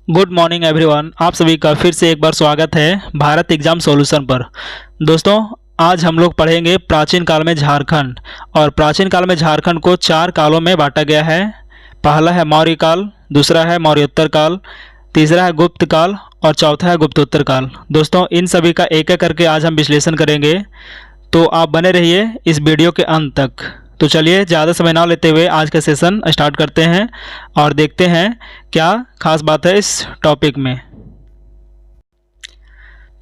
Good morning everyone. आप सभी का फिर से एक बार स्वागत है भारत एग्जाम सॉल्यूशन पर। दोस्तों, आज हम लोग पढ़ेंगे प्राचीन काल में झारखंड। और प्राचीन काल में झारखंड को 4 कालों में बांटा गया है। पहला है मौर्य काल, दूसरा है मौर्योत्तर काल, तीसरा है गुप्त काल और चौथा है गुप्तोत्तर काल। दोस्तों, इन सभी का एक एक करके आज हम विश्लेषण करेंगे, तो आप बने रहिए इस वीडियो के अंत तक। तो चलिए ज़्यादा समय ना लेते हुए आज का सेशन स्टार्ट करते हैं और देखते हैं क्या खास बात है इस टॉपिक में।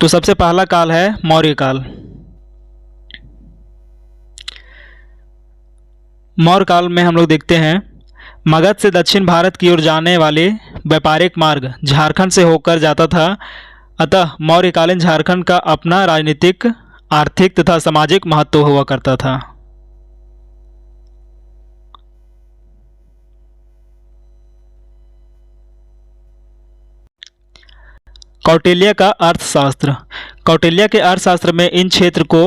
तो सबसे पहला काल है मौर्य काल। मौर्य काल में हम लोग देखते हैं मगध से दक्षिण भारत की ओर जाने वाले व्यापारिक मार्ग झारखंड से होकर जाता था। अतः मौर्यकालीन झारखंड का अपना राजनीतिक, आर्थिक तथा सामाजिक महत्व हुआ करता था। कौटिल्य का अर्थशास्त्र। कौटिल्य के अर्थशास्त्र में इन क्षेत्र को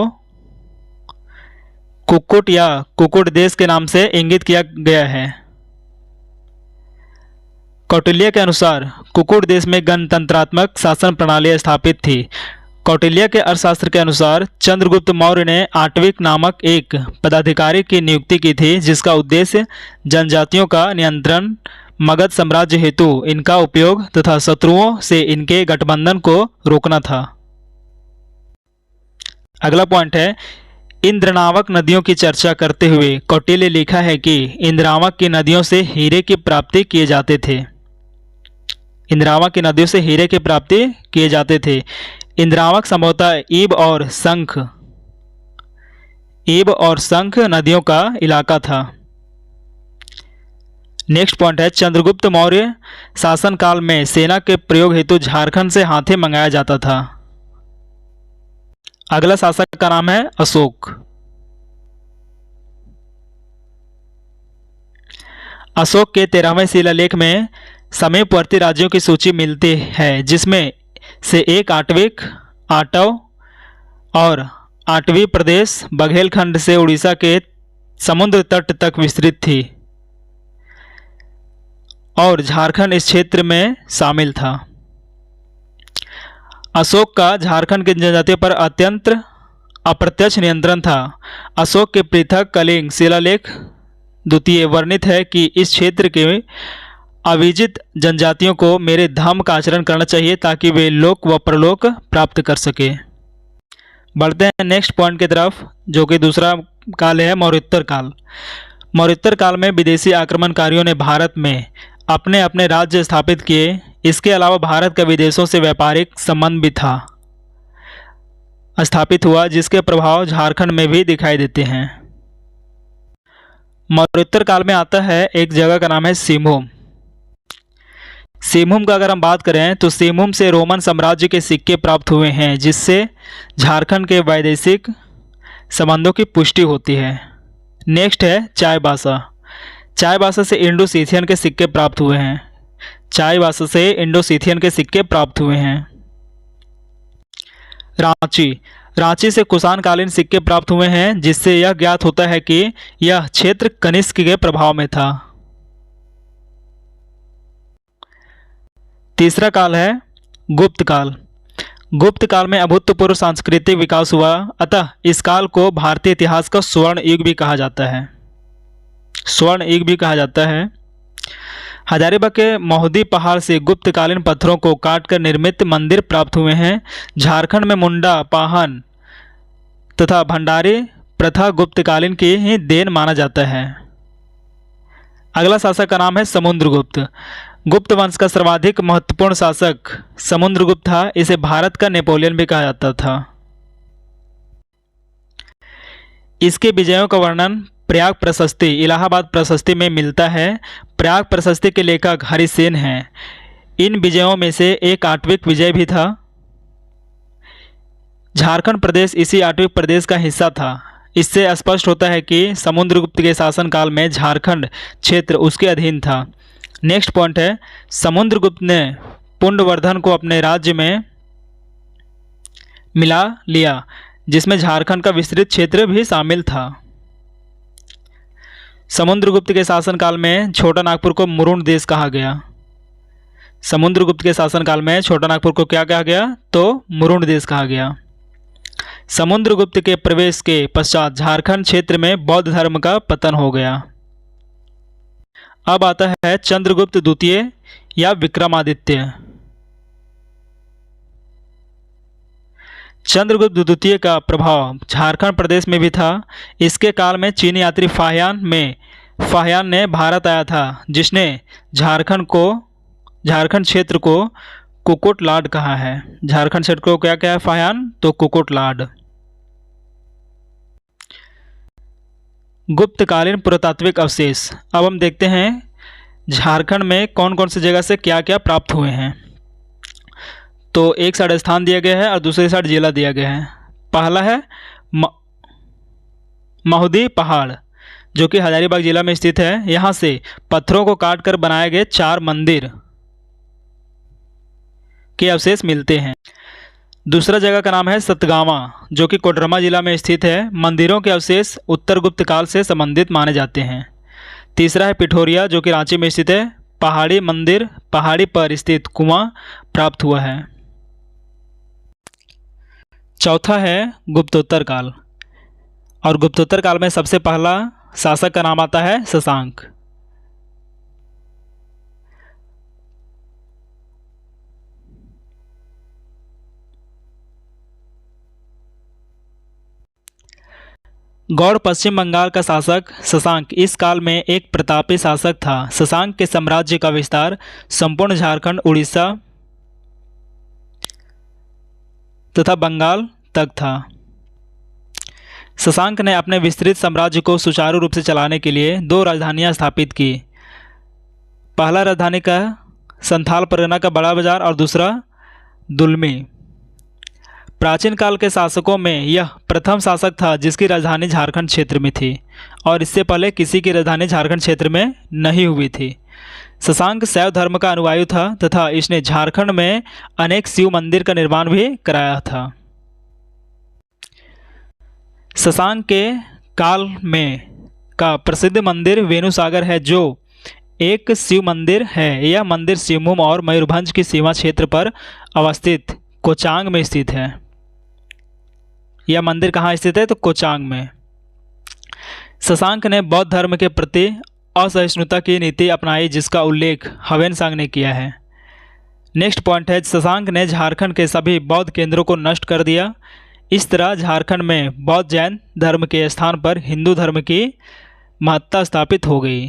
कुक्कुट या कुक्कुट देश के नाम से इंगित किया गया है। कौटिल्य के अनुसार कुक्कुट देश में गणतंत्रात्मक शासन प्रणाली स्थापित थी। कौटिल्य के अर्थशास्त्र के अनुसार चंद्रगुप्त मौर्य ने आटविक नामक एक पदाधिकारी की नियुक्ति की थी, जिसका उद्देश्य जनजातियों का नियंत्रण, मगध साम्राज्य हेतु इनका उपयोग तथा शत्रुओं से इनके गठबंधन को रोकना था। अगला पॉइंट है इंद्रनावक नदियों की चर्चा करते हुए कौटिल्य लिखा है कि इंद्रावक की नदियों से हीरे की प्राप्ति किए जाते थे। इंद्रावक की नदियों से हीरे की प्राप्ति किए जाते थे। इंद्रावक संभवतः ईब और शंख नदियों का इलाका था। नेक्स्ट पॉइंट है चंद्रगुप्त मौर्य शासनकाल में सेना के प्रयोग हेतु झारखंड से हाथी मंगाया जाता था। अगला शासक का नाम है अशोक। अशोक के 13वें शिलालेख में समीपवर्ती राज्यों की सूची मिलती है, जिसमें से एक आटविक, आटव और आटवी प्रदेश बघेलखंड से उड़ीसा के समुद्र तट तक विस्तृत थी और झारखंड इस क्षेत्र में शामिल था। अशोक का झारखंड की जनजातियों पर अत्यंत अप्रत्यक्ष नियंत्रण था। अशोक के पृथक कलिंग शिलालेख द्वितीय वर्णित है कि इस क्षेत्र के अविजित जनजातियों को मेरे धर्म का आचरण करना चाहिए ताकि वे लोक व परलोक प्राप्त कर सके। बढ़ते हैं नेक्स्ट पॉइंट की तरफ, जो कि दूसरा काल है मौर्योत्तर काल। मौर्योत्तर काल में विदेशी आक्रमणकारियों ने भारत में अपने अपने राज्य स्थापित किए। इसके अलावा भारत का विदेशों से व्यापारिक संबंध भी था स्थापित हुआ, जिसके प्रभाव झारखंड में भी दिखाई देते हैं। मौर्योत्तर काल में आता है एक जगह का नाम है सिंहभूम। सिंहभूम का अगर हम बात करें तो सिंहभूम से रोमन साम्राज्य के सिक्के प्राप्त हुए हैं, जिससे झारखंड के वैदेशिक संबंधों की पुष्टि होती है। नेक्स्ट है चाईबासा। चाईबासा से इंडो सीथियन के सिक्के प्राप्त हुए हैं। चाईबासा से इंडो सीथियन के सिक्के प्राप्त हुए हैं। रांची। रांची से कुषाणकालीन सिक्के प्राप्त हुए हैं, जिससे यह ज्ञात होता है कि यह क्षेत्र कनिष्क के प्रभाव में था। तीसरा काल है गुप्त काल। गुप्त काल में अभूतपूर्व सांस्कृतिक विकास हुआ, अतः इस काल को भारतीय इतिहास का स्वर्ण युग भी कहा जाता है। स्वर्ण युग भी कहा जाता है। हजारीबाग के महुदी पहाड़ से गुप्तकालीन पत्थरों को काटकर निर्मित मंदिर प्राप्त हुए हैं। झारखंड में मुंडा, पाहन तथा भंडारी प्रथा गुप्तकालीन की ही देन माना जाता है। अगला शासक का नाम है समुद्रगुप्त। गुप्त वंश का सर्वाधिक महत्वपूर्ण शासक समुद्रगुप्त था। इसे भारत का नेपोलियन भी कहा जाता था। इसके विजयों का वर्णन प्रयाग प्रशस्ति, इलाहाबाद प्रशस्ति में मिलता है। प्रयाग प्रशस्ति के लेखक हरिसेन हैं। इन विजयों में से एक आटविक विजय भी था। झारखंड प्रदेश इसी आटविक प्रदेश का हिस्सा था। इससे स्पष्ट होता है कि समुद्रगुप्त के शासनकाल में झारखंड क्षेत्र उसके अधीन था। नेक्स्ट पॉइंट है समुद्रगुप्त ने पुंडवर्धन को अपने राज्य में मिला लिया, जिसमें झारखंड का विस्तृत क्षेत्र भी शामिल था। समुद्रगुप्त के शासनकाल में छोटा नागपुर को मुरुंड देश कहा गया। समुद्रगुप्त के शासनकाल में छोटा नागपुर को क्या कहा गया? तो मुरुण देश कहा गया। समुद्रगुप्त के प्रवेश के पश्चात झारखंड क्षेत्र में बौद्ध धर्म का पतन हो गया। अब आता है चंद्रगुप्त द्वितीय या विक्रमादित्य। चंद्रगुप्त द्वितीय का प्रभाव झारखंड प्रदेश में भी था। इसके काल में चीनी यात्री फाहियान ने भारत आया था, जिसने झारखंड क्षेत्र को कुकुटलाड कहा है। झारखंड क्षेत्र को क्या कहा है फाहियान? तो कुकुटलाड। गुप्तकालीन पुरातात्विक अवशेष। अब हम देखते हैं झारखंड में कौन कौन सी जगह से क्या क्या प्राप्त हुए हैं। तो एक साइड स्थान दिया गया है और दूसरी साइड जिला दिया गया है। पहला है महुदी पहाड़, जो कि हजारीबाग जिला में स्थित है। यहाँ से पत्थरों को काटकर बनाए गए 4 मंदिर के अवशेष मिलते हैं। दूसरा जगह का नाम है सतगावा, जो कि कोडरमा जिला में स्थित है। मंदिरों के अवशेष उत्तर गुप्त काल से संबंधित माने जाते हैं। तीसरा है पिठोरिया, जो कि रांची में स्थित है। पहाड़ी मंदिर, पहाड़ी पर स्थित कुआं प्राप्त हुआ है। चौथा है गुप्तोत्तर काल, और गुप्तोत्तर काल में सबसे पहला शासक का नाम आता है शशांक। गौड़ पश्चिम बंगाल का शासक शशांक इस काल में एक प्रतापी शासक था। शशांक के साम्राज्य का विस्तार संपूर्ण झारखंड, उड़ीसा तथा बंगाल तक था। शशांक ने अपने विस्तृत साम्राज्य को सुचारू रूप से चलाने के लिए 2 राजधानियां स्थापित की। पहला राजधानी का संथाल परगना का बड़ा बाजार और दूसरा दुलमी। प्राचीन काल के शासकों में यह प्रथम शासक था जिसकी राजधानी झारखंड क्षेत्र में थी, और इससे पहले किसी की राजधानी झारखंड क्षेत्र में नहीं हुई थी। शशांक शैव धर्म का अनुयायी था तथा इसने झारखंड में अनेक शिव मंदिर का निर्माण भी कराया था। शशांक के काल में का प्रसिद्ध मंदिर वेणुसागर है, जो एक शिव मंदिर है। यह मंदिर सिंहभूम और मयूरभंज की सीमा क्षेत्र पर अवस्थित कोचांग में स्थित है। यह मंदिर कहाँ स्थित है? तो कोचांग में। शशांक ने बौद्ध धर्म के प्रति असहिष्णुता की नीति अपनाई, जिसका उल्लेख ह्वेनसांग ने किया है। नेक्स्ट पॉइंट है शशांक ने झारखंड के सभी बौद्ध केंद्रों को नष्ट कर दिया। इस तरह झारखंड में बौद्ध जैन धर्म के स्थान पर हिंदू धर्म की महत्ता स्थापित हो गई।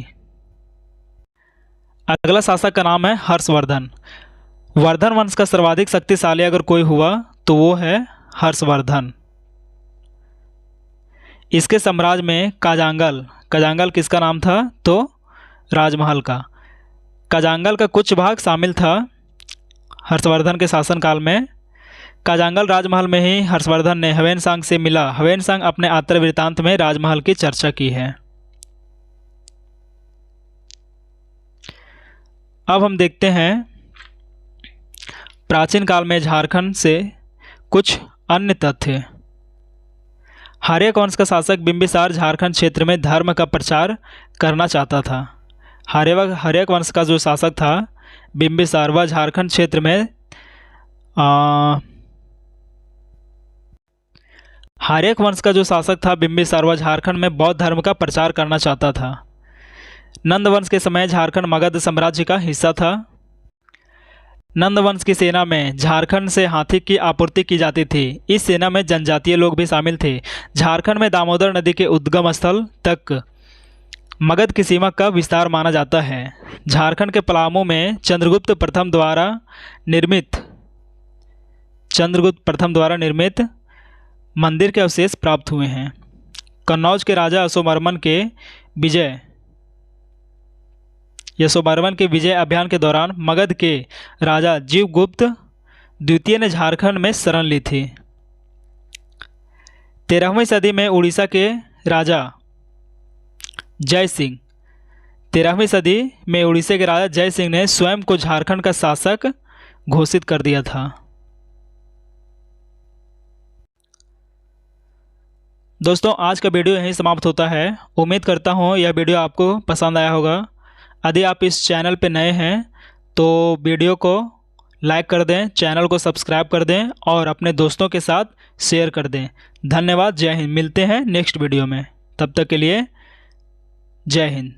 अगला शासक का नाम है हर्षवर्धन। वर्धन वंश का सर्वाधिक शक्तिशाली अगर कोई हुआ तो वो है हर्षवर्धन। इसके साम्राज्य में काजांगल किसका नाम था? तो राजमहल का। काजांगल का कुछ भाग शामिल था हर्षवर्धन के शासनकाल में। काजांगल राजमहल में ही हर्षवर्धन ने ह्वेनसांग से मिला। ह्वेनसांग अपने आत्मवृत्तांत में राजमहल की चर्चा की है। अब हम देखते हैं प्राचीन काल में झारखंड से कुछ अन्य तथ्य। हर्यक वंश का शासक बिंबिसार झारखंड क्षेत्र में धर्म का प्रचार करना चाहता था। हर्यक वंश का जो शासक था बिंबिसार, वह झारखंड क्षेत्र में हर्यक वंश का जो शासक था बिंबिसार, वह झारखंड में बौद्ध धर्म का प्रचार करना चाहता था। नंद वंश के समय झारखंड मगध साम्राज्य का हिस्सा था। नंद वंश की सेना में झारखंड से हाथी की आपूर्ति की जाती थी। इस सेना में जनजातीय लोग भी शामिल थे। झारखंड में दामोदर नदी के उद्गम स्थल तक मगध की सीमा का विस्तार माना जाता है। झारखंड के पलामू में चंद्रगुप्त प्रथम द्वारा निर्मित मंदिर के अवशेष प्राप्त हुए हैं। कन्नौज के राजा यशोवर्मन के विजय अभियान के दौरान मगध के राजा जीवगुप्त द्वितीय ने झारखंड में शरण ली थी। 13वीं सदी में उड़ीसा के राजा जय सिंह ने स्वयं को झारखंड का शासक घोषित कर दिया था। दोस्तों, आज का वीडियो यहीं समाप्त होता है। उम्मीद करता हूँ यह वीडियो आपको पसंद आया होगा। यदि आप इस चैनल पर नए हैं तो वीडियो को लाइक कर दें, चैनल को सब्सक्राइब कर दें और अपने दोस्तों के साथ शेयर कर दें। धन्यवाद। जय हिंद। मिलते हैं नेक्स्ट वीडियो में, तब तक के लिए जय हिंद।